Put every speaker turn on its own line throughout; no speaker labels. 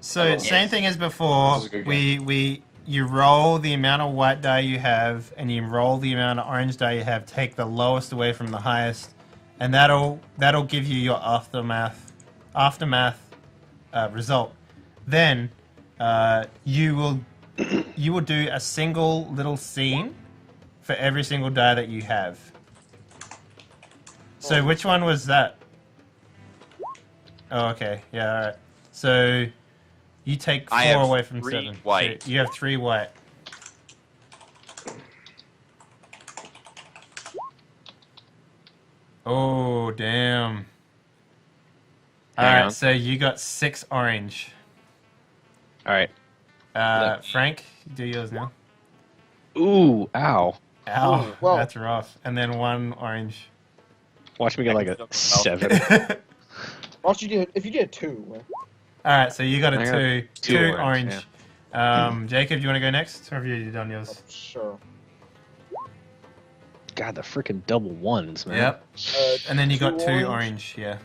So same thing as before. You roll the amount of white die you have, and you roll the amount of orange die you have. Take the lowest away from the highest, and that'll give you your aftermath result. Then you will do a single little scene for every single die that you have. So which one was that? Oh, okay. Yeah, alright. So you take 4 away from 7.
White.
So you have 3 white. Oh, damn. Alright, so you got 6 orange.
Alright.
Frank, do yours now.
Ooh, ow.
Ow,
Ooh, well.
that's rough. And then 1 orange.
Watch me get like a 7.
If you did 2.
Alright, so you got
I got
2
2
orange.
orange,
Jacob, do you want to go next? Or have you done yours?
Sure.
God, the freaking double 1s, man.
Yep. And then you got 2
orange.
orange, yeah.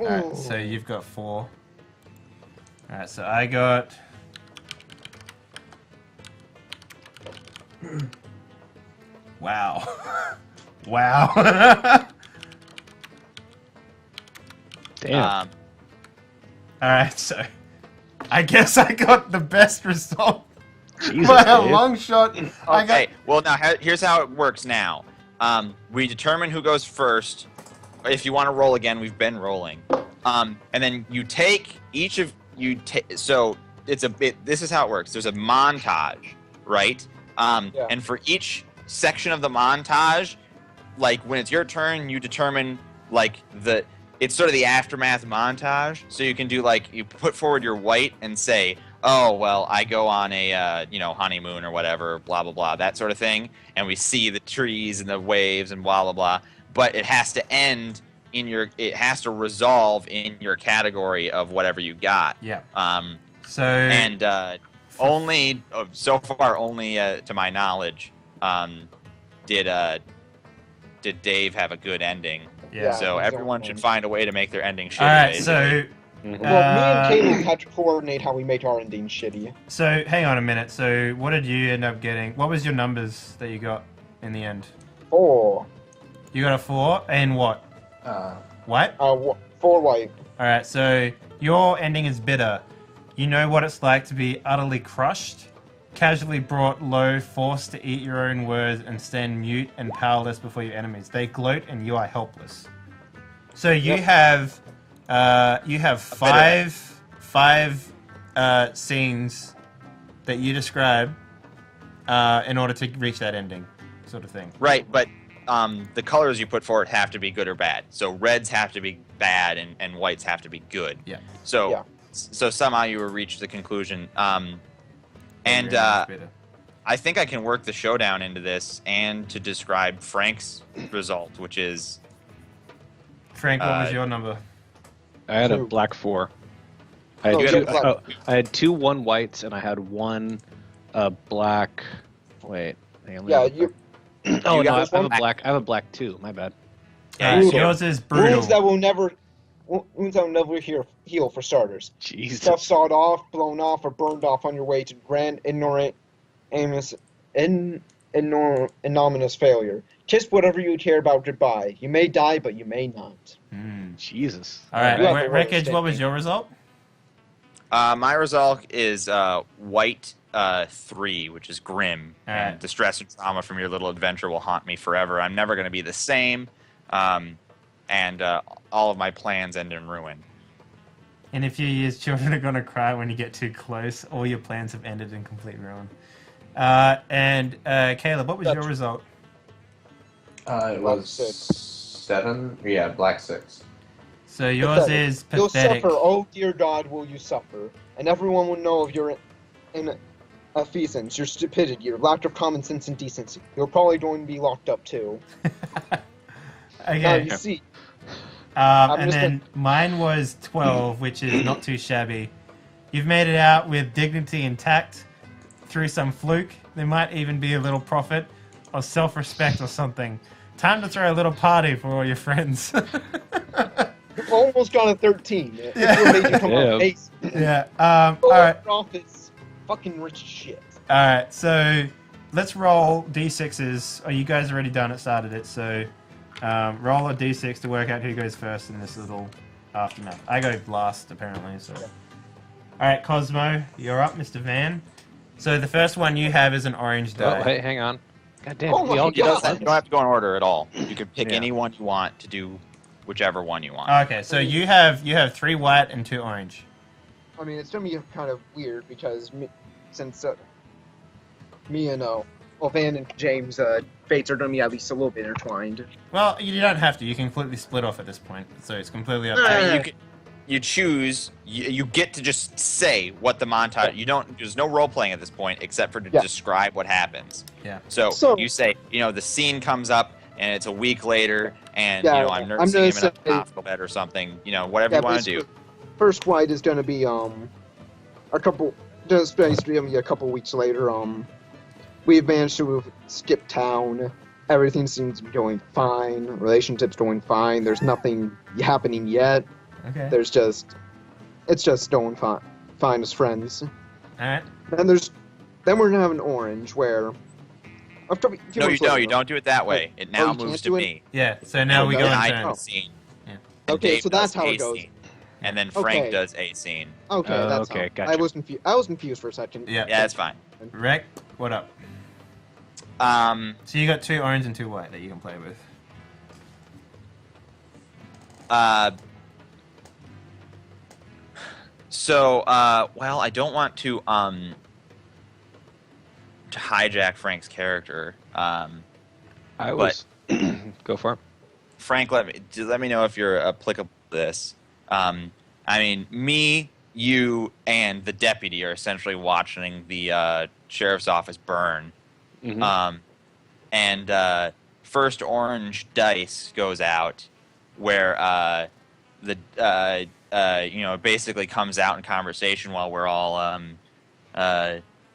Ooh.
Alright, so you've got 4. Alright, so I got... Wow. Wow.
Damn.
Alright, so... I guess I got the best result.
Jesus,
By a
Dave.
long shot. I got...
Okay, well now here's how it works now. We determine who goes first. If you want to roll again, we've been rolling. And then you take each of so it's a bit. This is how it works. There's a montage, right?
Yeah.
And for each section of the montage, like when it's your turn, you determine like it's sort of the aftermath montage. So you can do like you put forward your white and say, oh well, I go on a honeymoon or whatever, blah blah blah, that sort of thing, and we see the trees and the waves and blah blah blah. But it has to end it has to resolve in your category of whatever you got.
Yeah. So...
And only so far, only to my knowledge, did Dave have a good ending.
Yeah.
So everyone should find a way to make their ending shitty.
Alright, so...
Well, me and Caleb had to coordinate how we make our ending shitty.
So, hang on a minute. So, what did you end up getting? What was your numbers that you got in the end?
4.
You got a 4, and what? White?
4 white.
Alright, so your ending is bitter. You know what it's like to be utterly crushed, casually brought low, forced to eat your own words, and stand mute and powerless before your enemies. They gloat, and you are helpless. So you have five scenes that you describe in order to reach that ending, sort of thing.
Right, but the colors you put forward have to be good or bad. So reds have to be bad, and whites have to be good.
Yeah.
So somehow you will reach the conclusion. I think I can work the showdown into this and to describe Frank's result, which is...
Frank, what was your number?
I had a black 4. I had 2 1 whites, and I had 1 black... Wait. Hang on, Oh, no, I have a black 2. My bad.
Yeah, yours is brutal.
Wounds that will never heal for starters.
Jesus.
Stuff sawed off, blown off, or burned off on your way to grand, ignominious failure. Kiss whatever you care about goodbye. You may die, but you may not.
Jesus.
All right, Wreckage, what was your result?
My result is white 3, which is grim.
Alright.
And the stress and trauma from your little adventure will haunt me forever. I'm never going to be the same. And all of my plans end in ruin.
In a few years, children are going to cry when you get too close. All your plans have ended in complete ruin. And Caleb, what was your result?
It was 7. Yeah, black 6.
So yours is
You'll
pathetic.
suffer, oh dear God, will you suffer. And everyone will know of your inefficiency, your stupidity, your lack of common sense and decency. You're probably going to be locked up too.
Okay.
Now, you see.
And then mine was 12, which is not too shabby. You've made it out with dignity intact through some fluke. There might even be a little profit or self-respect or something. Time to throw a little party for all your friends.
You almost got a 13. If you made you come up base.
Yeah. All right.
Office, fucking rich shit.
All right. So let's roll d6s. Oh, you guys already done it. Started it. So roll a d6 to work out who goes first in this little aftermath. I go last apparently. So. All right, Cosmo, you're up, Mr. Van. So the first one you have is an orange die.
Oh, hey, hang on. God damn.
Oh my God.
You don't have to go in order at all. You can pick any one you want to do whichever one you want.
Okay, so you have 3 white and 2 orange.
I mean, it's gonna be kind of weird because since me and Van and James' fates are gonna be at least a little bit intertwined.
Well, you don't have to. You can completely split off at this point, so it's completely up to you.
You choose. You get to just say what the montage. You don't. There's no role playing at this point except for to describe what happens.
Yeah.
So you say, the scene comes up and it's a week later, and I'm nursing him in a hospital bed or something. Whatever you want to do.
First white is gonna be a couple. Just basically gonna be a couple weeks later. We've managed to skip town. Everything seems to be going fine. Relationships going fine. There's nothing happening yet.
Okay.
It's just going fine as friends.
Alright.
Then we're gonna have an orange where.
No, you don't do it that way. It now moves to me.
Yeah. So now we go
I
into
do a scene.
Yeah.
Okay,
Dave
so that's
does
how
a
it goes.
scene, and then Frank does a scene.
Okay, that's
okay,
how.
gotcha.
I was confused for a second.
Yeah.
Yeah, that's fine.
Rec, what up? So you got 2 orange and 2 white that you can play with.
Well, I don't want to hijack Frank's character.
Go for it.
Frank, let me know if you're applicable to this. I mean, me, you, and the deputy are essentially watching the sheriff's office burn.
Mm-hmm.
And first orange dice goes out, where it basically comes out in conversation while we're all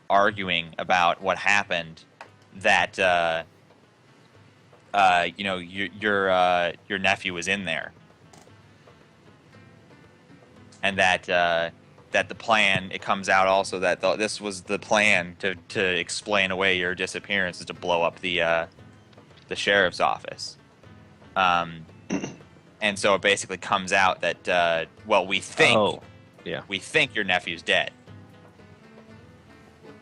arguing about what happened. That your nephew was in there, and that the plan. It comes out also that this was the plan to explain away your disappearance, is to blow up the sheriff's office. And so it basically comes out that we think we think your nephew's dead.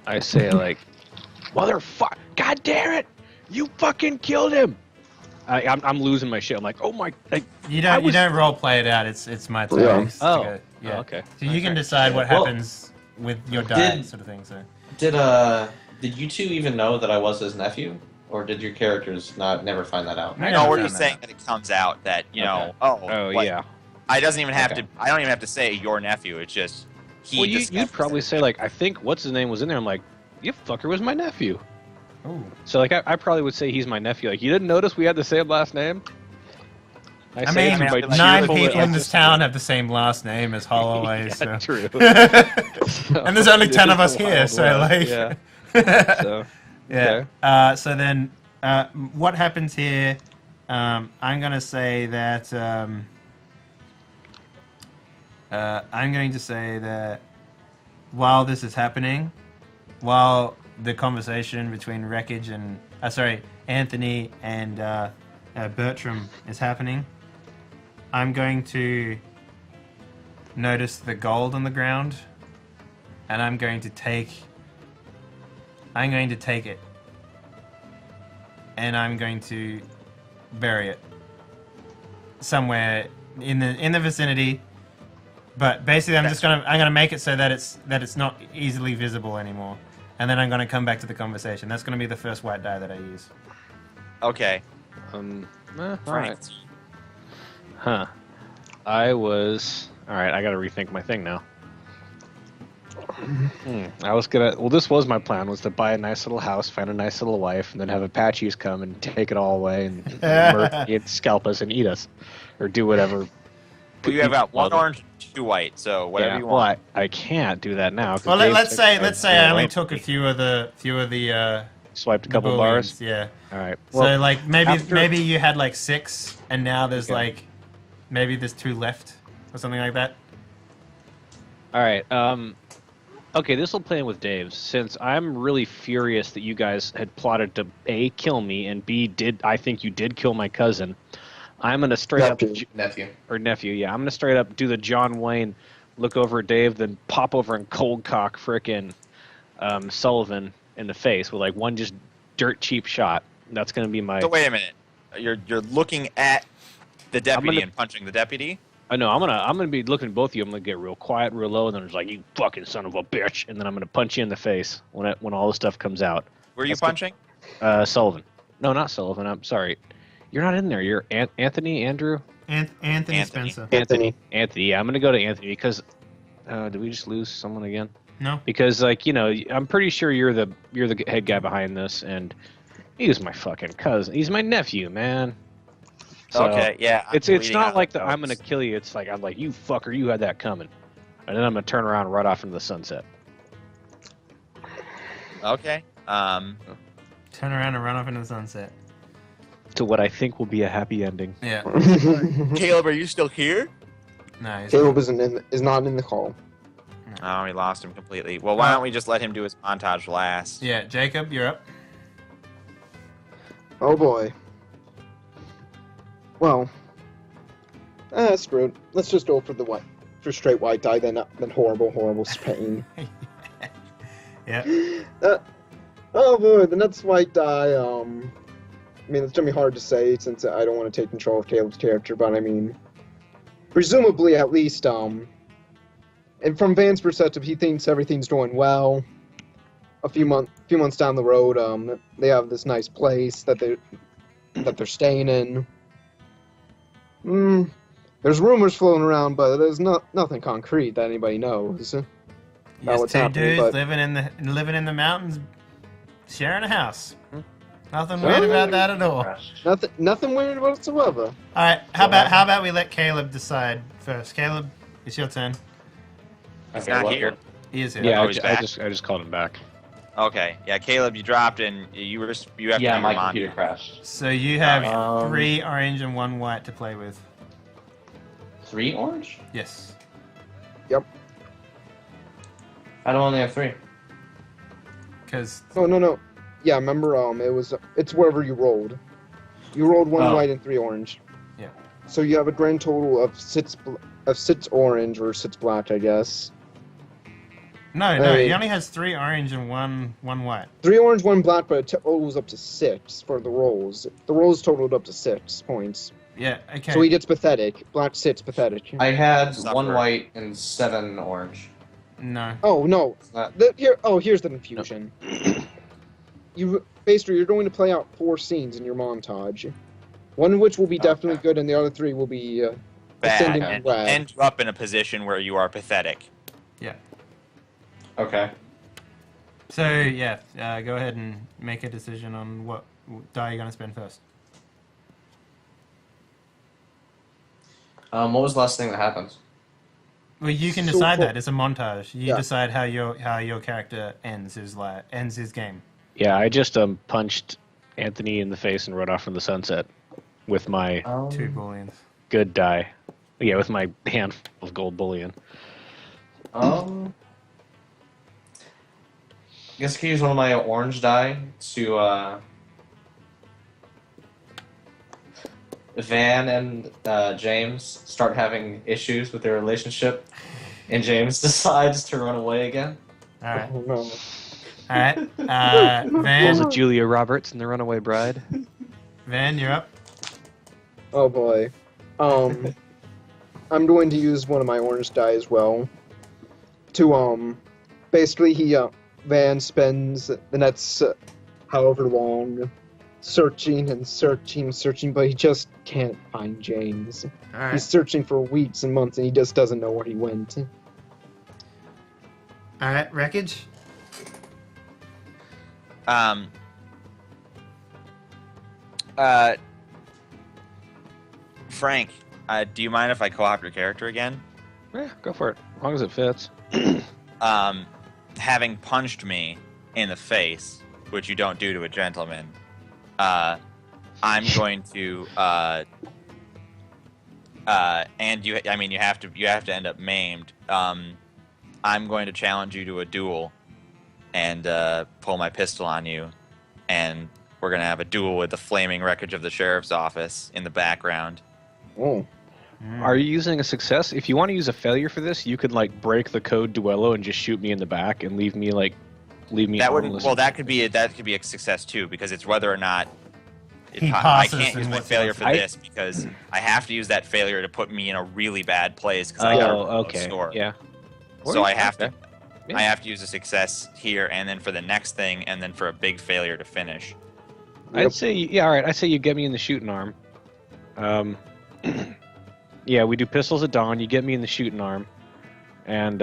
I say motherfucker, god damn it, you fucking killed him. I'm losing my shit. I'm like, oh my.
You don't role play it out. It's my turn.
Yeah.
Oh.
Yeah.
Oh, okay.
So you can decide what happens with your die, sort of thing. So.
Did you two even know that I was his nephew, or did your characters never find that out?
No, we're just saying that it comes out that
yeah.
I don't even have to say your nephew. It's just he.
Well, you'd probably say I think what's his name was in there. I'm like, you fucker was my nephew.
Ooh.
So I probably would say he's my nephew. You didn't notice we had the same last name?
I mean, 9 people in this town have the same last name as Holloway.
Yeah,
so.
True.
And there's only 10 of us here, so
yeah. So
yeah.
Okay.
So then, what happens here? I'm gonna say that. I'm going to say that while this is happening, while the conversation between Wreckage and Anthony and Bertram is happening, I'm going to notice the gold on the ground, and I'm going to take it, and I'm going to bury it somewhere in the vicinity. But basically, I'm gonna make it so that it's not easily visible anymore, and then I'm gonna come back to the conversation. That's gonna be the first white die that I use.
Okay.
Alright. Huh. Alright, I gotta rethink my thing now. This was my plan, was to buy a nice little house, find a nice little wife, and then have Apaches come and take it all away and murder me and scalp us and eat us. Or do whatever.
Well, you have got 1 orange, 2 white, so whatever you want.
Well, I can't do that now.
Well, let's say I only took a few of the
swiped a couple bars.
Yeah.
All right.
Well, so maybe you had 6, and now there's maybe there's 2 left or something like that.
All right. Okay, this will play in with Dave's. Since I'm really furious that you guys had plotted to A, kill me, and B, I think you did kill my cousin. I'm gonna straight up nephew. Yeah, I'm gonna straight up do the John Wayne, look over at Dave, then pop over and cold cock frickin' Sullivan in the face with like one just dirt cheap shot. That's gonna be my.
So wait a minute. You're looking at the deputy and punching the deputy.
I know. I'm gonna be looking at both of you. I'm gonna get real quiet, real low, and then it's like, you fucking son of a bitch, and then I'm gonna punch you in the face when all the stuff comes out.
Were you punching?
Sullivan. No, not Sullivan. I'm sorry. You're not in there. You're Anthony, Andrew.
Anthony Spencer.
Anthony. Yeah, I'm gonna go to Anthony because. Did we just lose someone again?
No.
Because I'm pretty sure you're the head guy behind this, and he's my fucking cousin. He's my nephew, man. So
okay, yeah.
It's not like I'm gonna kill you. It's like I'm like, you fucker, you had that coming, and then I'm gonna turn around and ride off into the sunset.
Okay.
Turn around and run off into the sunset.
To what I think will be a happy ending.
Yeah.
Caleb, are you still here?
No.
Caleb is not in the call.
Oh, we lost him completely. Well, why don't we just let him do his montage last?
Yeah, Jacob, you're up.
Oh boy. Well, screw it. Let's just go for straight white die, then horrible Spain.
Yeah.
Oh boy, the next white die. I mean, it's gonna be hard to say since I don't want to take control of Caleb's character, but I mean, presumably at least, and from Van's perspective, he thinks everything's going well. A few months down the road, they have this nice place that they're staying in. There's rumors floating around, but there's nothing concrete that anybody knows.
Just 2 dudes living in the mountains, sharing a house. Nothing weird about that at all.
Nothing weird whatsoever.
All right, how about we let Caleb decide first? Caleb, it's your turn.
He's not here.
He is here.
Yeah, I just called him back.
Okay, yeah, Caleb, you dropped and you have to.
Yeah, my computer crashed.
So you have 3 orange and 1 white to play with.
3 orange?
Yes.
Yep.
I don't only have 3.
Because.
No. Yeah, remember, it's wherever you rolled. You rolled 1 white and 3 orange.
Yeah.
So you have a grand total of 6 orange or 6 black, I guess.
No, he only has 3 orange and one white.
3 orange, 1 black, but it totals up to 6 for the rolls. The rolls totaled up to 6 points.
Yeah, okay.
So he gets pathetic. Black 6, pathetic.
I had 1 white and 7 orange.
No.
Oh, no. Here's the confusion. Basically, you're going to play out 4 scenes in your montage. One of which will be definitely good, and the other 3 will be
bad, and end you up in a position where you are pathetic.
Yeah.
Okay.
So, yeah, go ahead and make a decision on what die you're going to spend first.
What was the last thing that happened?
Well, you can decide that. It's a montage. You decide how your character ends his game.
Yeah, I just punched Anthony in the face and rode off from the sunset with my
2 bullions.
Good die. Yeah, with my handful of gold bullion.
I guess I could use one of my orange die to Van and James start having issues with their relationship, and James decides to run away again.
All right.
Oh, no.
All right. Van.
Pulls a Julia Roberts and the Runaway Bride.
Van, you're up.
Oh boy. I'm going to use one of my orange die as well. To basically Van spends the next however long searching, but he just can't find James.
All right.
He's searching for weeks and months, and he just doesn't know where he went.
All right, wreckage.
Frank, do you mind if I co-op your character again?
Yeah, go for it. As long as it fits.
Having punched me in the face, which you don't do to a gentleman, I'm going to and you have to end up maimed. I'm going to challenge you to a duel, and pull my pistol on you, and we're gonna have a duel with the flaming wreckage of the sheriff's office in the background.
Oh.
Are you using a success? If you want to use a failure for this, you could like break the code duello and just shoot me in the back and leave me harmless.
Well, that could be a success too, because it's whether or not
He
I
passes
can't use
and
my
what's
failure
left.
for this because I have to use that failure to put me in a really bad place because I got a low
okay.
score.
Yeah.
So I have
Okay.
to I have to use a success here, and then for the next thing, and then for a big failure to finish.
I'd say, yeah, all right. I say you get me in the shooting arm. Yeah, we do pistols at dawn. You get me in the shooting arm, and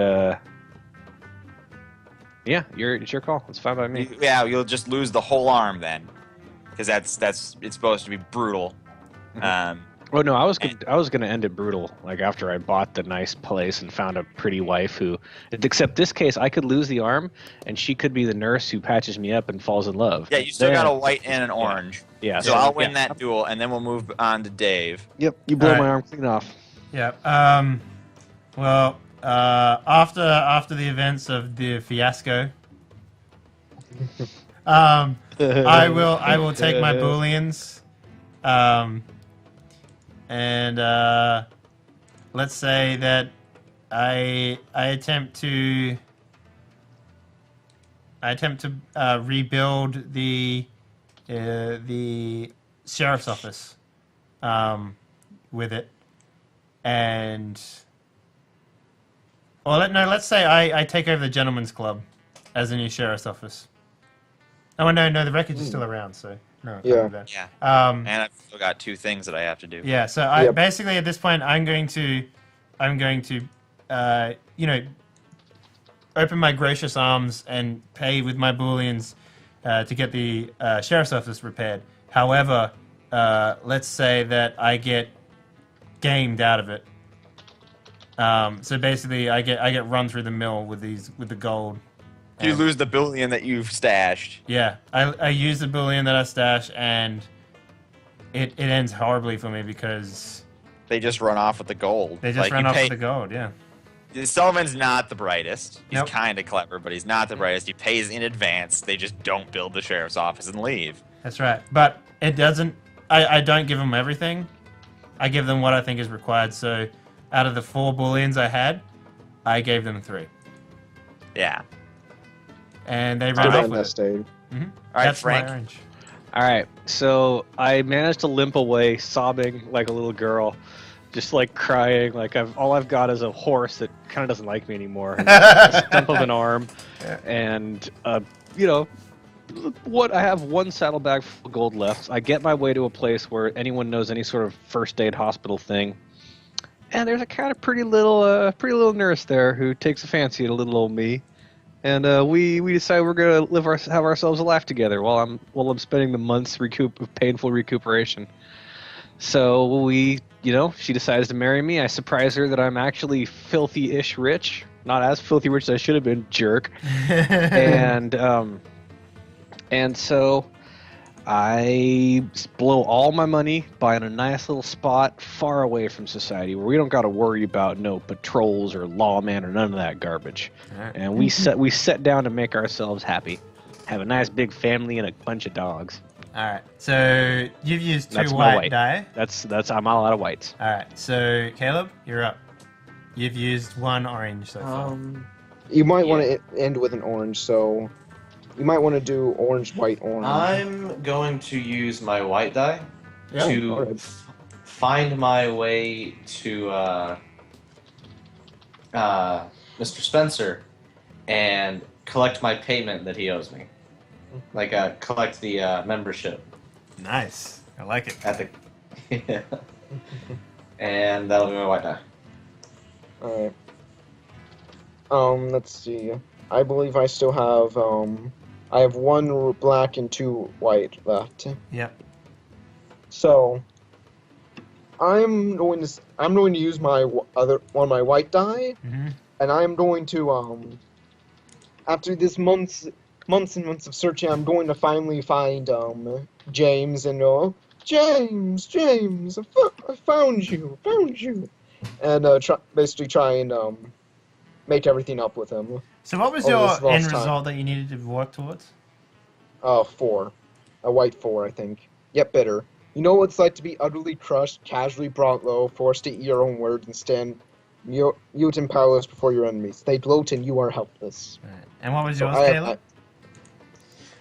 yeah, it's your call. It's fine by me.
Yeah, you'll just lose the whole arm then, because it's supposed to be brutal.
Oh no, I was gonna end it brutal. Like after I bought the nice place and found a pretty wife who, except this case, I could lose the arm, and she could be the nurse who patches me up and falls in love.
Yeah, you still got a white and an orange.
Yeah.
So I'll win that duel, and then we'll move on to Dave.
Yep. You blow
All right.
my arm clean off.
Yeah. Well, after the events of the fiasco, I will take my booleans, and let's say that I attempt to rebuild the sheriff's office with it. And let's say I take over the gentleman's club as the new sheriff's office. Oh no, the wreckage is still around, so no. I can't do that.
Yeah.
And
And I've still got 2 things that I have to do.
yeah, so basically at this point I'm going to open my gracious arms and pay with my booleans to get the sheriff's office repaired. However, let's say that I get gamed out of it. So basically, I get run through the mill with the gold.
You lose the bullion that you've stashed.
Yeah, I use the bullion that I stashed, and it ends horribly for me because
They just run off with the gold.
they just run off with the gold. Yeah.
Sullivan's not the brightest. He's
Nope.
kind of clever, but he's not the brightest. He pays in advance. They just don't build the sheriff's office and leave.
That's right. But it doesn't. I don't give them everything. I give them what I think is required. So, out of the 4 bullions I had, I gave them 3,
Yeah.
and they
Still
ran off
in
with
that
it.
stage.
All right,
That's
Frank.
my orange.
All right, so I managed to limp away, sobbing like a little girl, just like crying. Like all I've got is a horse that kind of doesn't like me anymore, and a stump of an arm, and what I have 1 saddlebag full of gold left. I get my way to a place where anyone knows any sort of first aid hospital thing, and there's a kind of pretty little nurse there who takes a fancy at a little old me. And we decide we're gonna have ourselves a life together while I'm spending the months of painful recuperation. So she decides to marry me. I surprise her that I'm actually filthy-ish rich, not as filthy rich as I should have been, jerk. And so I blow all my money buying a nice little spot far away from society where we don't got to worry about no patrols or lawmen or none of that garbage.
Right.
And we set down to make ourselves happy, have a nice big family and a bunch of dogs.
All right. So you've used 2
That's my
white
white.
die.
That's I'm all out of whites.
All right. So Caleb, you're up. You've used 1 orange so far.
You might want to end with an orange, so you might want to do orange, white, orange.
I'm going to use my white die to
alright.
find my way to Mr. Spencer and collect my payment that he owes me. Like, collect the membership
Nice. I like it.
at the. And that'll be my white die.
Alright. Let's see. I believe I still have, I have 1 black and 2 white left.
Yep.
So, I'm going to use my one of my white die,
Mm-hmm.
and I'm going to, after this months and months of searching, I'm going to finally find, James and, James, I found you, and basically try and make everything up with him.
So what was
over
your
this last
end
time.
result that you needed to work towards?
4, a white 4, I think. Yet bitter. You know what it's like to be utterly crushed, casually brought low, forced to eat your own words and stand mute and powerless before your enemies. They gloat and you are helpless.
Right. And what was
So
yours,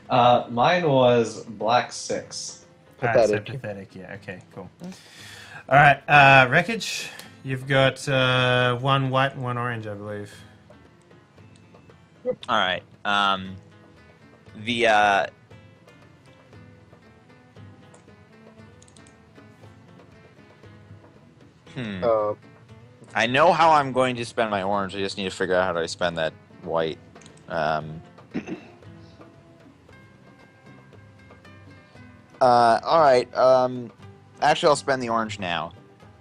Caleb?
Mine was black 6.
Alright, so
Pathetic.
pathetic, yeah, okay, cool. Alright, Wreckage, you've got 1 white and 1 orange, I believe.
All right. I know how I'm going to spend my orange. I just need to figure out how do I spend that white. All right. Actually, I'll spend the orange now,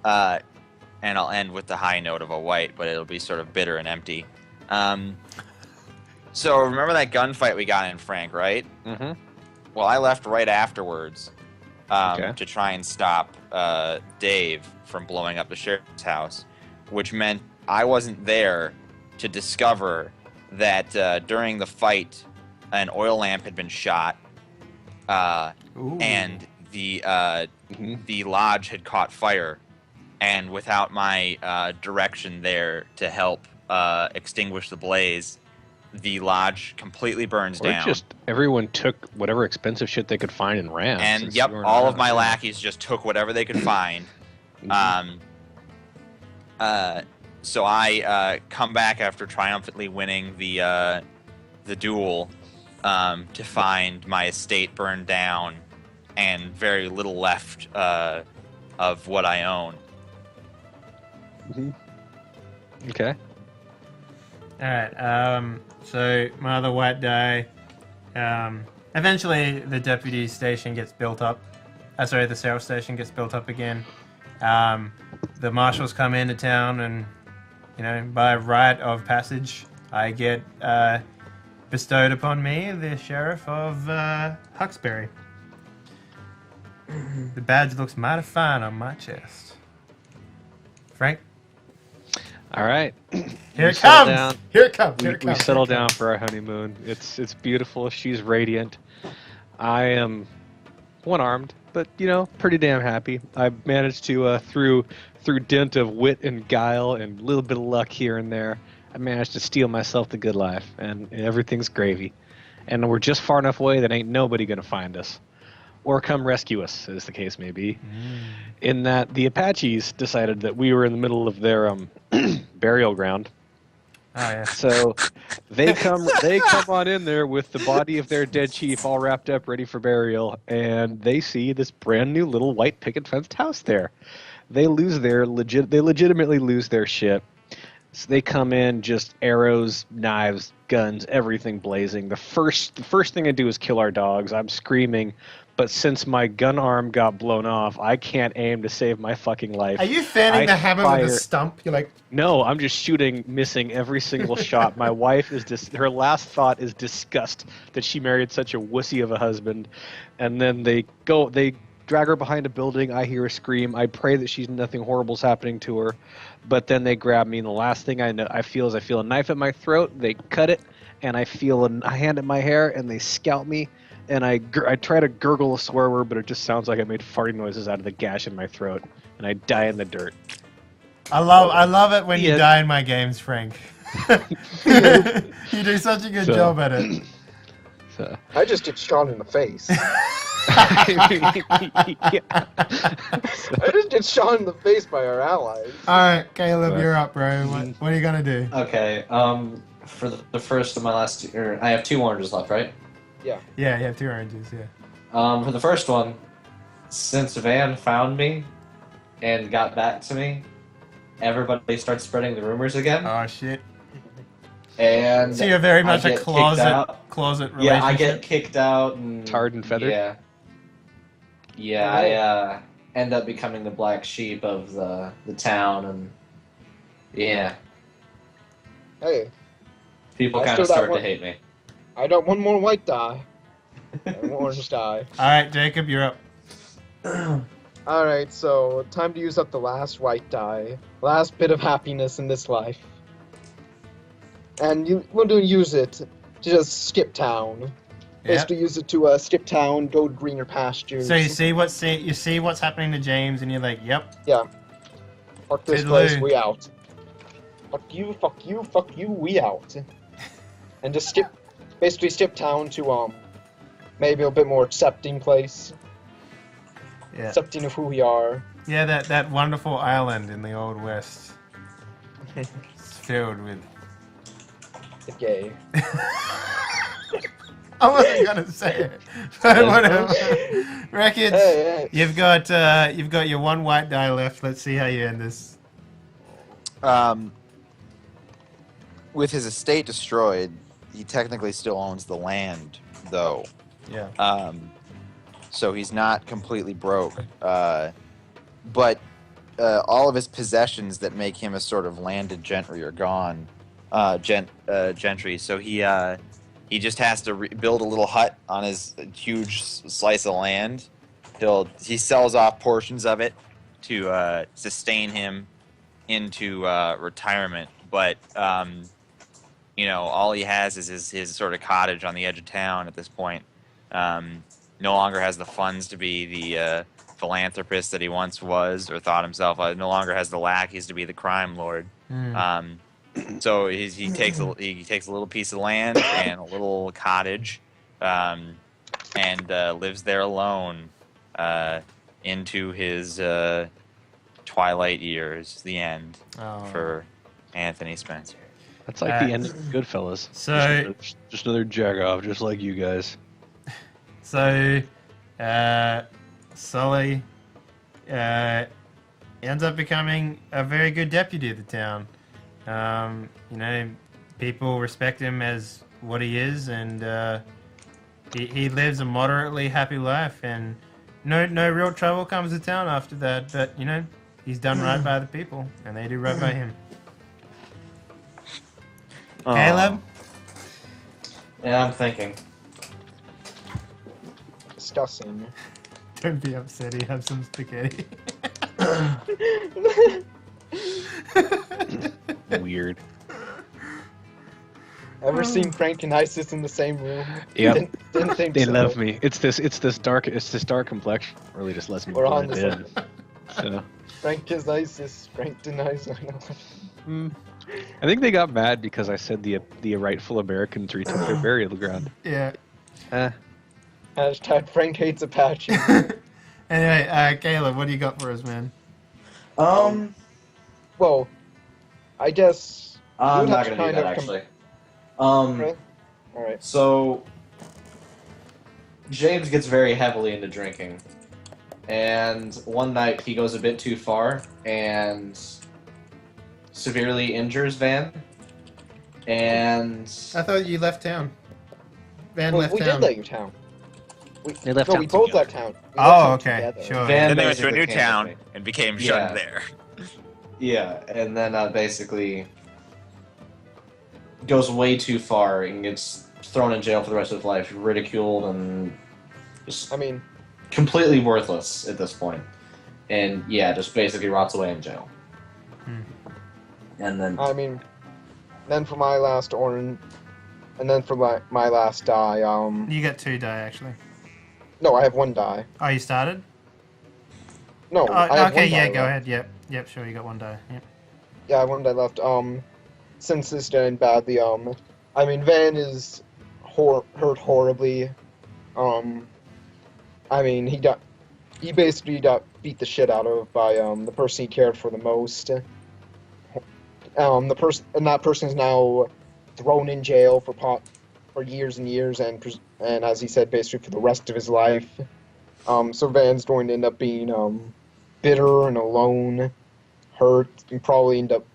and I'll end with the high note of a white, but it'll be sort of bitter and empty. So remember that gunfight we got in, Frank, right?
Mm-hmm.
Well, I left right afterwards
Okay.
to try and stop Dave from blowing up the sheriff's house, which meant I wasn't there to discover that during the fight, an oil lamp had been shot, and the lodge had caught fire, and without my direction there to help extinguish the blaze, the lodge completely burns
Or
down.
just everyone took whatever expensive shit they could find and ran.
And
since
yep,
you weren't
all of
around.
my lackeys just took whatever they could find. So I come back after triumphantly winning the duel to find my estate burned down and very little left of what I own.
Okay.
Alright, so my other white die, eventually the deputy station gets built up. Sorry, the sheriff station gets built up again. The marshals come into town and, you know, by right of passage, I get bestowed upon me the sheriff of Huxbury. The badge looks mighty fine on my chest. Frank?
All right.
Here it comes!
Down.
Here it comes! Here it
We
comes!
settle down for our honeymoon. It's beautiful. She's radiant. I am one-armed, but you know, pretty damn happy. I managed to through dint of wit and guile and a little bit of luck here and there, I managed to steal myself the good life, and everything's gravy. And we're just far enough away that ain't nobody gonna find us, or come rescue us, as the case may be. In that the Apaches decided that we were in the middle of their burial ground.
Oh, yeah.
So they come on in there with the body of their dead chief all wrapped up, ready for burial, and they see this brand new little white picket fenced house there. They legitimately lose their shit. So they come in, just arrows, knives, guns, everything blazing. The first thing I do is kill our dogs. I'm screaming, but since my gun arm got blown off, I can't aim to save my fucking life.
Are you fanning the hammer with a stump? You're like...
No, I'm just shooting, missing every single shot. My wife is her last thought is disgust that she married such a wussy of a husband. And then they drag her behind a building. I hear her scream. I pray that nothing horrible's happening to her. But then they grab me, and the last thing I feel a knife at my throat. They cut it, and I feel a hand in my hair, and they scalp me. And I try to gurgle a swear word, but it just sounds like I made farting noises out of the gash in my throat, and I die in the dirt.
I love it when you die in my games, Frank. You do such a good job at it.
So.
I just get shot in the face.
Yeah.
I just get shot in the face by our allies.
Alright, Caleb, you're up, bro. What are you gonna do?
Okay, for the first of my last two, I have 2 oranges left, right?
Yeah.
Yeah, you have 2 oranges, yeah.
For the first one, since Van found me and got back to me, everybody starts spreading the rumors again.
Oh, shit.
And
So you're very much
I
a
get kicked out.
closet relationship?
Yeah, I get kicked out and...
Tarred and feathered?
Yeah. Yeah, I end up becoming the black sheep of the town, and... Yeah.
Hey.
People kind of start to hate me.
I got 1 more white die. And 1 orange die.
Alright, Jacob, you're up.
Alright, so time to use up the last white die. Last bit of happiness in this life. And we're going to use it to just skip town. Basically use it to skip town, go to greener pastures.
So you see what's happening to James, and you're like, yep.
Yeah. Fuck this place, we out. Fuck you, we out. And just basically skip town to maybe a bit more accepting place.
Yeah.
Accepting of who we are.
Yeah, that wonderful island in the Old West. It's filled with...
The gay.
I wasn't gonna say it, but whatever. Records.
Hey.
You've got your one white die left. Let's see how you end this.
With his estate destroyed, he technically still owns the land, though.
Yeah.
So he's not completely broke. But all of his possessions that make him a sort of landed gentry are gone. Gentry. So he just has to build a little hut on his huge slice of land. He sells off portions of it to sustain him into retirement. But all he has is his sort of cottage on the edge of town at this point. No longer has the funds to be the philanthropist that he once was or thought himself. No longer has the lackeys to be the crime lord. So he takes a little piece of land and a little cottage, and lives there alone into his twilight years. The end for Anthony Spencer.
That's like the end of Goodfellas.
So
just another jag-off, just like you guys.
So Sully ends up becoming a very good deputy of the town. People respect him as what he is, and he lives a moderately happy life, and no real trouble comes to town after that. But he's done right by the people, and they do right by him. Caleb?
Yeah, I'm thinking.
Disgusting.
Don't be upset. He have some spaghetti.
Weird.
Ever seen Frank and Isis in the same room?
Yep.
Didn't think
They
so.
love me. It's this dark complexion. Really, just lets me
We're on
blend
the
in. So.
Frank is Isis. Frank denies.
I think they got mad because I said the rightful Americans retook their burial ground.
Yeah.
Hashtag Frank hates Apache.
Anyway, Caleb, what do you got for us, man?
Well, I guess
I'm
you'd
not
have
gonna do
to
that
kind of
actually.
Alright.
So James gets very heavily into drinking, and one night he goes a bit too far and severely injures Van. And
I thought you left town. Van
Well,
left
we
town.
did let you town.
They left
No,
town
we both
together.
left town. We left
Oh,
town
okay,
together.
sure.
Van
Then they went to a
basically
new
came
town
with me.
and became
Yeah.
shunned there.
Yeah, and then basically goes way too far and gets thrown in jail for the rest of his life, ridiculed, and just
I mean,
completely worthless at this point. And yeah, just basically rots away in jail. And then
then for my last orange, and then for my last die,
You got 2 die, actually.
no, I have 1 die.
Oh, you started?
No, I have
okay,
1 die
yeah, go
left.
ahead. Yep, sure, you got 1 die. Yep.
Yeah, I have 1 die left. Since this did badly, Van is hurt horribly. He basically got beat the shit out of by the person he cared for the most. That person is now thrown in jail for years and years, and as he said, basically for the rest of his life. So Van's going to end up being bitter and alone, hurt, and probably end up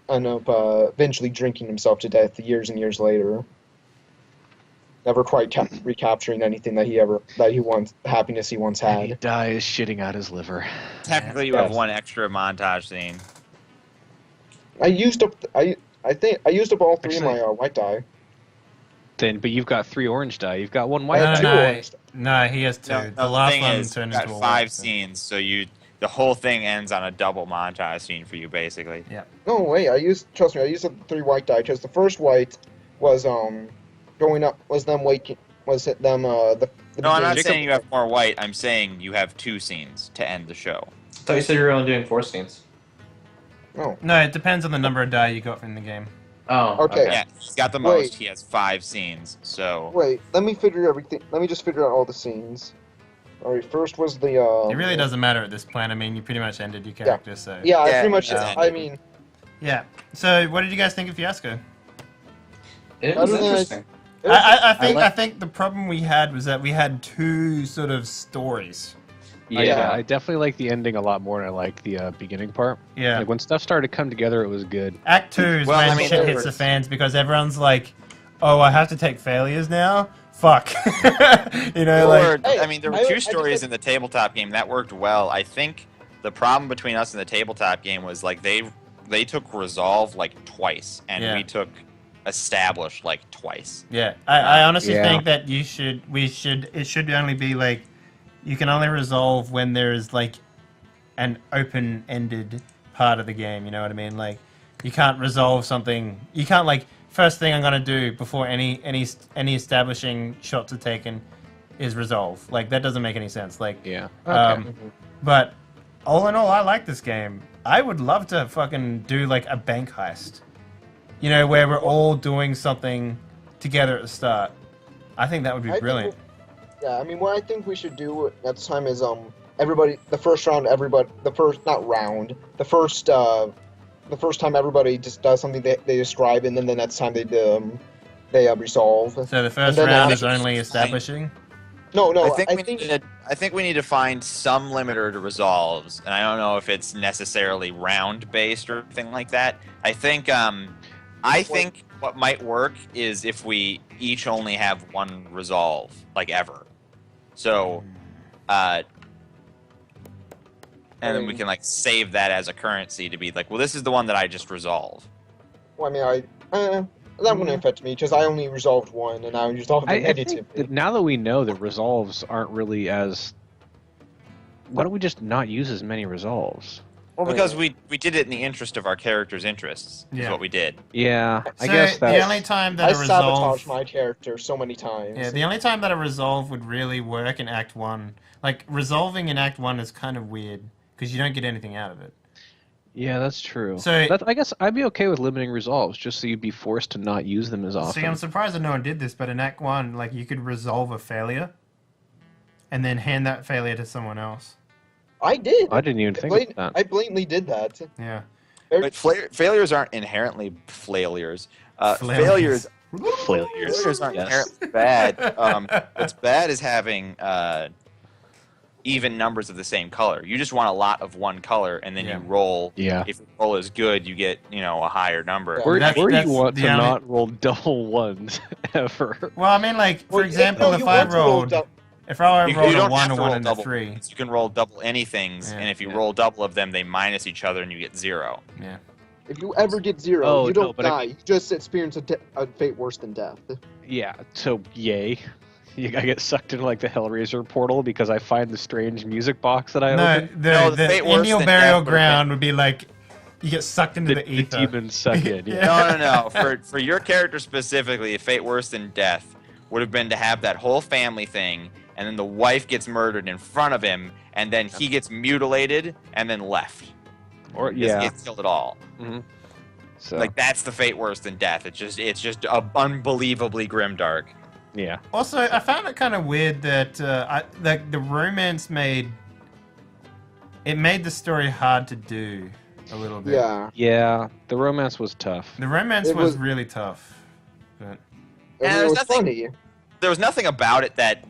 eventually drinking himself to death years and years later. Never quite recapturing anything that happiness he once
And he
had.
dies shitting out his liver.
Technically, you have 1 extra montage scene.
I used up. I think I used up all 3
Actually-
of my white die.
But you've got 3 orange die. You've got 1 white
I have
die.
two orange.
No, he has 2.
No,
the last
thing
one
is,
turned
you got
into a
5
white, so-
scenes, so the whole thing ends on a double montage scene for you, basically.
Yeah.
No, wait. Trust me. I used the 3 white die because the first white was going up. Was them waking. Was it them the
No, I'm not
Jacob-
saying you have more white. I'm saying you have 2 scenes to end the show.
I thought you said you were only doing 4 scenes.
No.
No, it depends on the number of die you got from the game.
Oh,
Okay.
Yeah, he's got the
Wait.
most. He has 5 scenes, so...
Wait. Let me figure everything. Let me just figure out all the scenes. All right. First was the.
It really doesn't matter at this point. I mean, you pretty much ended your character, so...
Yeah, I
Yeah,
pretty much.
yeah.
I mean,
Yeah. So, what did you guys think of Fiasco?
It was
Other than
interesting.
it was-
I think the problem we had was that we had 2 sort of stories.
Yeah, I definitely like the ending a lot more than I like the beginning part.
Yeah.
Like when stuff started to come together, it was good.
Act 2 is
Well,
when
I mean,
shit
there
hits
was-
the fans because everyone's like, "Oh, I have to take failures now. Fuck." You know, like
Hey,
I mean, there were
I
2
just
stories
said-
in the tabletop game that worked well. I think the problem between us and the tabletop game was like they took resolve like twice, and
Yeah.
we took establish like twice.
yeah. I honestly
Yeah.
think that it should only be like you can only resolve when there's like an open-ended part of the game. You know what I mean? Like you can't resolve something. You can't like first thing I'm gonna do before any establishing shots are taken is resolve. Like that doesn't make any sense. Like
Yeah.
but all in all, I like this game. I would love to fucking do like a bank heist. You know, where we're all doing something together at the start. I think that would be
I think
brilliant.
Yeah, I mean, what I think we should do next time is everybody the first round, everybody the first not round the first time everybody just does something they describe, and then the next time they resolve.
So the first
then
round
I
is
think-
only establishing.
No,
I think
I
we need to find some limiter to resolves, and I don't know if it's necessarily round based or anything like that. I think what might work is if we each only have 1 resolve, like ever. So, and then we can like save that as a currency to be like, well, this is the one that I just resolve.
Well, I mean, that wouldn't affect me because I only resolved 1, and I resolved the
I
negative.
think that now that we know that resolves aren't really as... Why don't we just not use as many resolves?
Well, because we did it in the interest of our character's interests. Is
Yeah.
what we did.
Yeah, I
So
guess
the
that's...
only time that
I
a resolve,
sabotaged my character so many times.
yeah, the only time that a resolve would really work in Act 1, like resolving in Act 1 is kind of weird because you don't get anything out of it.
Yeah, that's true.
So-
I guess I'd be okay with limiting resolves, just so you'd be forced to not use them as often.
See, I'm surprised that no one did this, but in Act 1, like you could resolve a failure and then hand that failure to someone else.
I did.
I didn't even think of that.
I blatantly did that.
Yeah.
But failures aren't inherently failures.
Failures.
Failures aren't
Yes.
inherently bad. What's bad is having even numbers of the same color. You just want a lot of one color, and then
Yeah.
you roll.
Yeah.
If the roll is good, you get a higher number.
Yeah.
Or
That's-
do
that's
you want
the
to
only-
not roll double ones ever?
Well, I mean, like, for
Well,
example,
no,
if
you
I
want to roll
rolled...
dou-
If I
You
rolled a
don't
1,
have
a
to
1,
roll
and a
double
3.
ones. You can roll double anythings,
Yeah.
and if you
Yeah.
roll double of them, they minus each other, and you get 0.
Yeah.
If you ever get 0,
Oh,
you
no,
don't
but I
die.
mean-
You just experience a fate worse than death.
Yeah, so yay. I get sucked into like the Hellraiser portal because I find the strange music box that I
No,
opened.
No,
the
the fate worse
Indial
than
Burial
death would've
Ground would be like, you get sucked into the
The
ether.
demons suck in. Yeah.
Yeah.
No. For your character specifically, a fate worse than death would have been to have that whole family thing, and then the wife gets murdered in front of him, and then he gets mutilated and then left.
Or
He
yeah.
gets killed at all.
So
Like that's the fate worse than death. It's just unbelievably grimdark.
yeah.
Also, I found it kind of weird that the romance made the story hard to do a little bit.
Yeah.
Yeah, the romance was tough.
The romance
It
was
was-
really tough. But
Yeah,
It
there's
was
nothing-
funny.
There was nothing about it that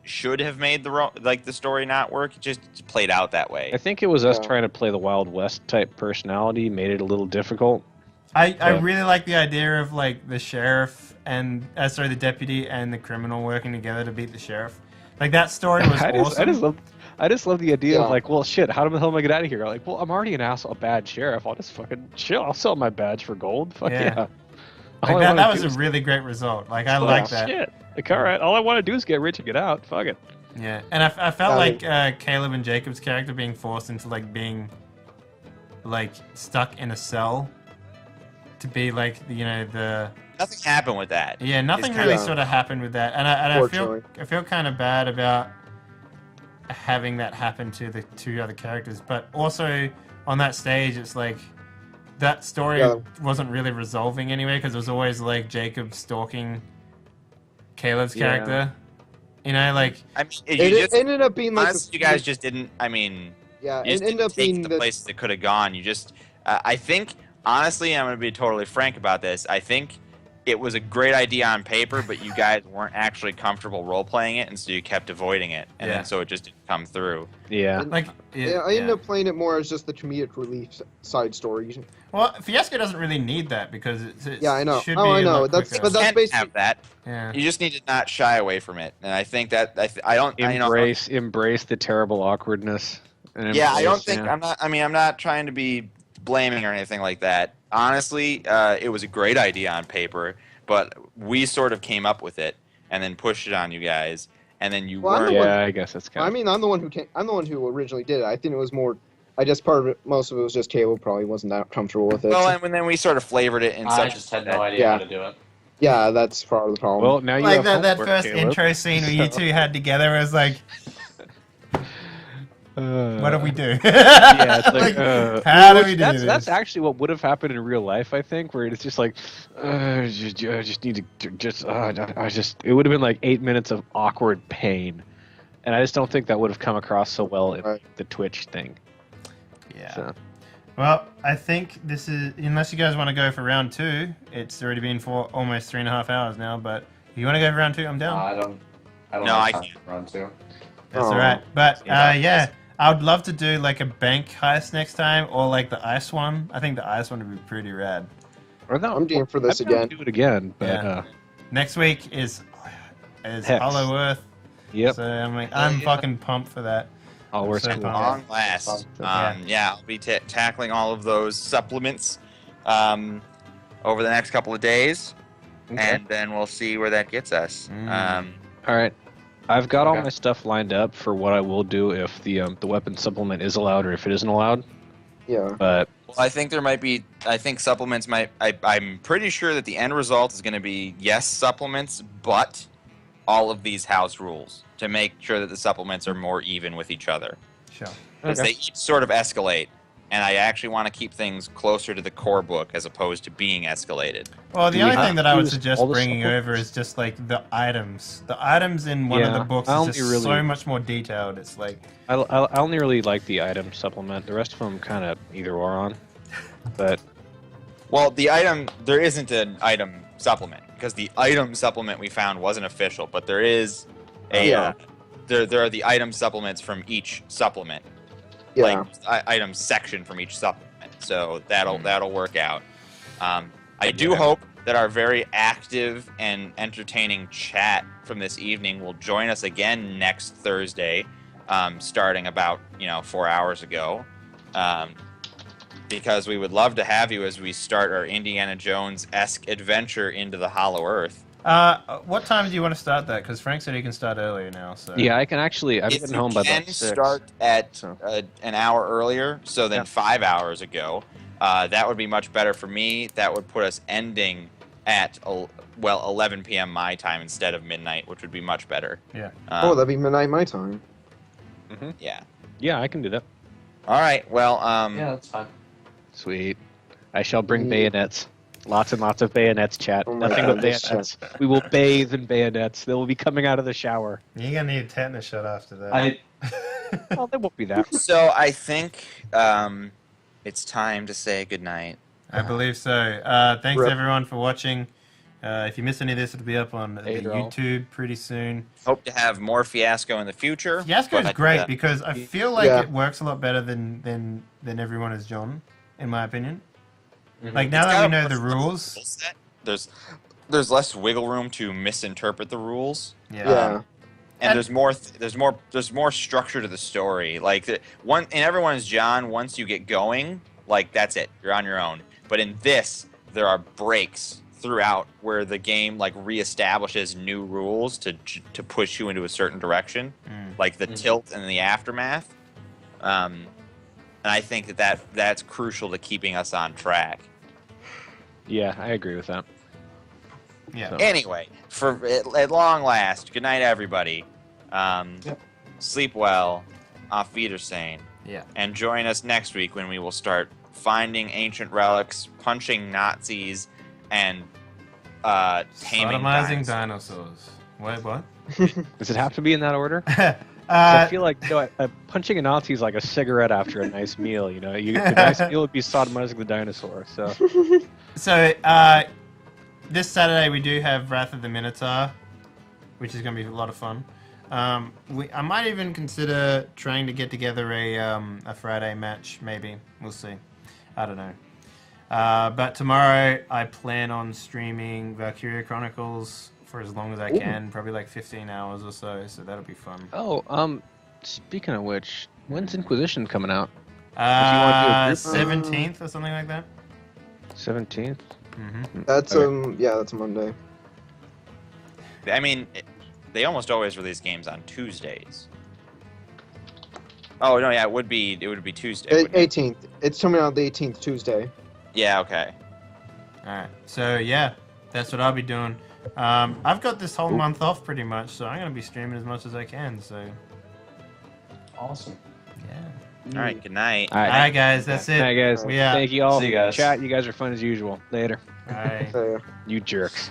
should have made the story not work. It just played out that way.
I think it was us
Yeah.
trying to play the Wild West type personality made it a little difficult.
I
Yeah.
really like the idea of like the sheriff and the deputy and the criminal working together to beat the sheriff. Like that story was awesome.
I just love the idea
Yeah.
of like, well, shit, how the hell am I get out of here? Like, well, I'm already a bad sheriff. I'll just fucking chill. I'll sell my badge for gold. Fuck
Yeah.
yeah.
Like that was a really great result. Like I like that.
Shit. Like, all right, all I want to do is get rich and get out. Fuck it.
Yeah, and I felt like Caleb and Jacob's character being forced into like being like stuck in a cell to be like the.
Nothing happened with that.
Yeah, nothing really sort of happened with that, and I feel kind of bad about having that happen to the two other characters, but also on that stage, it's like that story wasn't really resolving anyway because it was always like Jacob stalking Caleb's character. You know, like
it ended up being like
honestly, you guys just didn't. I mean,
it ended up being
the places it could have gone. You just, I think, honestly, I'm going to be totally frank about this. I think it was a great idea on paper, but you guys weren't actually comfortable role playing it, and so you kept avoiding it, and then so it just didn't come through.
Yeah,
I
ended up playing it more as just the comedic relief side story.
Well, Fiasco doesn't really need that because it's
I know.
Should
I know.
That's basically have that.
Yeah.
You just need to not shy away from it, and I think that I don't
embrace the terrible awkwardness.
I don't think I'm not. I mean, I'm not trying to be blaming or anything like that. Honestly, it was a great idea on paper, but we sort of came up with it and then pushed it on you guys, and then you weren't.
Yeah, I guess that's kind of.
I mean, I'm the one who originally did it. I think it was more. I guess most of it was just Caleb probably wasn't that comfortable with it.
Well, and then we sort of flavored it in
I just had no idea how to do it.
Yeah, that's part of the problem.
Well, now you
like
have
that first
Caleb.
intro scene where you two had together was like. What do we do?
Yeah, it's like,
how do we do this?
That's actually what would have happened in real life, I think, where it's just like, I just need to, it would have been like 8 minutes of awkward pain. And I just don't think that would have come across so well in the Twitch thing.
Yeah.
So.
Well, I think this is, unless you guys want to go for round 2, it's already been for almost 3.5 hours now, but if you want to go for round 2, I'm down.
I don't
No,
have
I
time
can't.
for round 2.
That's alright. But, I would love to do like a bank heist next time, or like the ice one. I think the ice one would be pretty rad.
Or no,
I'm doing for this again.
Do it again, but
next week is
Hex.
Hollow Earth.
Yep.
So I'm fucking pumped for that.
Hollow Earth's
So
cool.
pumped.
Long last. I'll be tackling all of those supplements over the next couple of days, and then we'll see where that gets us.
All right. I've got all my stuff lined up for what I will do if the weapon supplement is allowed or if it isn't allowed.
Yeah.
But
I think there might be. I think supplements might. I'm pretty sure that the end result is going to be yes, supplements, but all of these house rules to make sure that the supplements are more even with each other.
Sure.
Because they each sort of escalate, and I actually want to keep things closer to the core book as opposed to being escalated.
Well, the only thing that I would suggest bringing over is just like the items. The items in one of the books is just so much more detailed. It's like
I only really like the item supplement. The rest of them kind of either or on. But
well, there isn't an item supplement because the item supplement we found wasn't official, but there is a there are the item supplements from each supplement. Like item section from each supplement, so that'll work out. I do hope that our very active and entertaining chat from this evening will join us again next Thursday, starting about 4 hours ago, because we would love to have you as we start our Indiana Jones-esque adventure into the Hollow Earth.
What time do you want to start that? Because Frank said he can start earlier now. So
yeah, I can actually. I'm getting home by about 6.
Start at an hour earlier, so then 5 hours ago. That would be much better for me. That would put us ending at 11 p.m. my time instead of midnight, which would be much better.
Yeah.
That'd be midnight my time.
Yeah.
Yeah, I can do that.
All right. Well.
Yeah, that's fine.
Sweet. I shall bring bayonets. Lots and lots of bayonets, chat. Nothing but bayonets. We will bathe in bayonets. They will be coming out of the shower.
You're gonna need a tetanus shot after that.
Well, they won't be that.
So I think it's time to say goodnight.
I believe so. Thanks everyone for watching. If you missed any of this, it'll be up on the YouTube pretty soon.
Hope to have more Fiasco in the future.
Fiasco is great because I feel like it works a lot better than everyone is John, in my opinion. Like now that we know the rules,
there's less wiggle room to misinterpret the rules.
Yeah.
And there's more structure to the story. Like in everyone's John, once you get going, like that's it, you're on your own. But in this, there are breaks throughout where the game like reestablishes new rules to push you into a certain direction, like the tilt and the aftermath. And I think that's crucial to keeping us on track.
Yeah, I agree with that.
Yeah.
So.
Anyway, at long last, good night, everybody. Sleep well. Auf Wiedersehen.
Yeah.
And join us next week when we will start finding ancient relics, punching Nazis, and taming
dinosaurs. What?
Does it have to be in that order? I feel like punching a Nazi is like a cigarette after a nice meal. You know, the nice meal would be sodomizing the dinosaur. So,
this Saturday we do have Wrath of the Minotaur, which is going to be a lot of fun. I might even consider trying to get together a Friday match. Maybe we'll see. I don't know. But tomorrow I plan on streaming Valkyria Chronicles for as long as I can, probably like 15 hours or so. So that'll be fun.
Oh, speaking of which, when's Inquisition coming out?
17th or something like that.
17th.
That's that's Monday.
I mean, they almost always release games on Tuesdays. Oh no, yeah, it would be Tuesday.
18th. It's coming out the 18th Tuesday.
Yeah. Okay.
All right. So yeah, that's what I'll be doing. I've got this whole month off pretty much, so I'm gonna be streaming as much as I can. So.
Awesome.
Yeah. All right. Good night.
All right, guys. That's it.
All right, guys.
Yeah.
Thank you all.
See you guys.
Chat. You guys are fun as usual. Later.
Bye.
So,
You jerks.